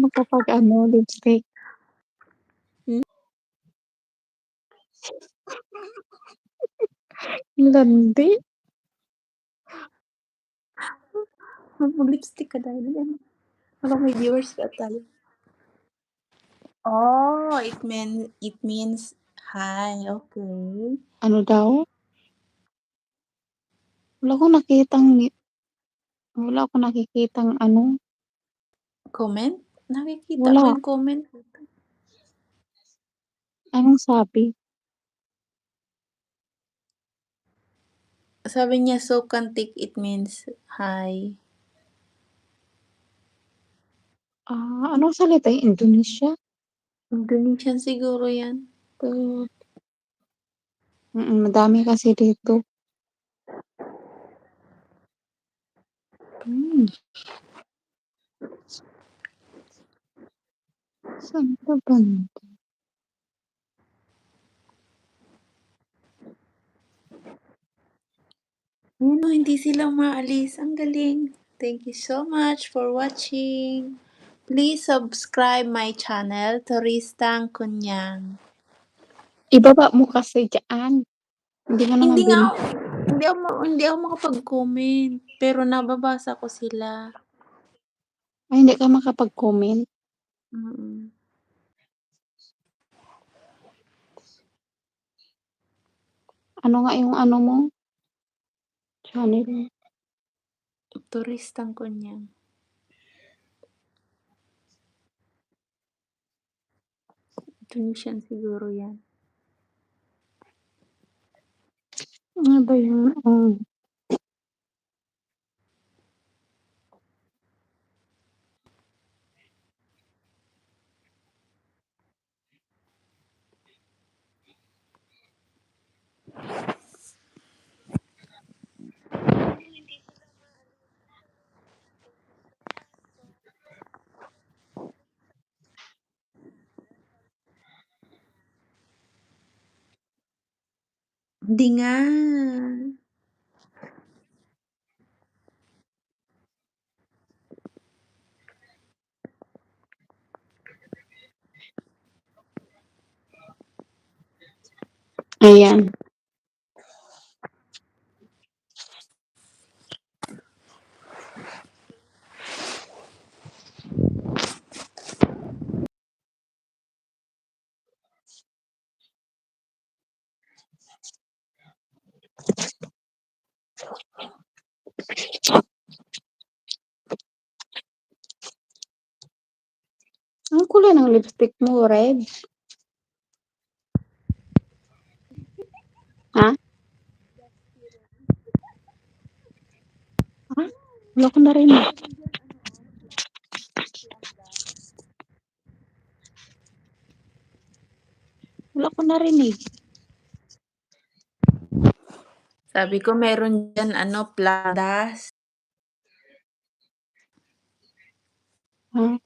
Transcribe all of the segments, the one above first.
mo kapag ano, lipstick? Hmm? Landi. Mag-lipstick ka dahil yan. Parang may viewers ka tayo. Oh, it means hi, okay. Ano daw? Wala akong nakikitang ano. Comment? Nakikita ko Wala. yung comment. Anong sabi? Sabi niya, so kantik, it means hi. Anong salita yun? Indonesia? Indonesian siguro yan. Madami kasi dito. Saan ka banda? Ayan o, hindi sila maalis. Ang galing. Thank you so much for watching. Please subscribe my channel, Turistang Kunyang. Ibaba mo kasi dyan. Hindi mo naman Hindi ako makapag-comment, pero nababasa ko sila. Ay, hindi ka makapag-comment. Mm. Ano nga yung ano mo? Channel. Turistang Kunyang. Indonesian siguro yan. Ano ba yun? Hindi nga. Ayan. Ang kulay ng lipstick mo, red? Ha? Wala ko narinig. Wala ko narinig. Sabi ko meron dyan Pladas. Ha?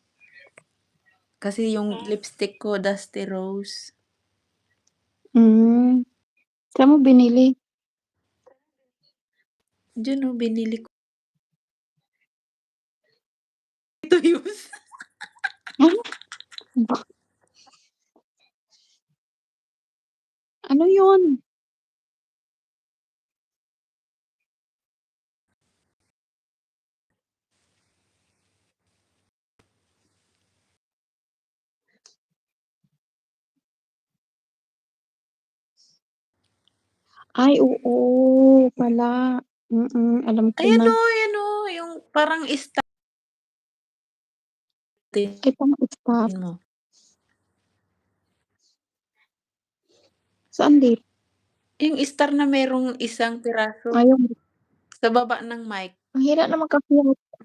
Kasi yung lipstick ko, Dusty Rose. Saan mo binili? Diyan o, binili ko. Ito use. Ano yun? Ay, oo pala. Alam ko na. Ayan o, yung parang star. Ay, pang-stop. Mo. Saan dito? Yung star na merong isang piraso Ayun. sa baba ng mic. Ang hirap naman kasi.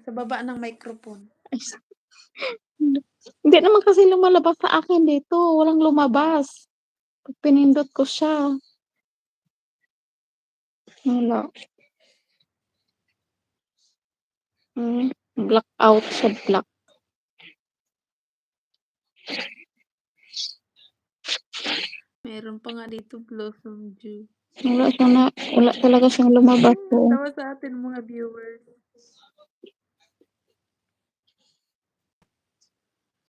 Sa baba ng microphone. Hindi naman kasi lumalabas sa akin dito. Walang lumabas. Pag pinindot ko siya. Wala. Black out siya, black. Meron pa nga dito Blossom Dew. Wala talaga siyang lumabas. Tawa sa atin mga viewers.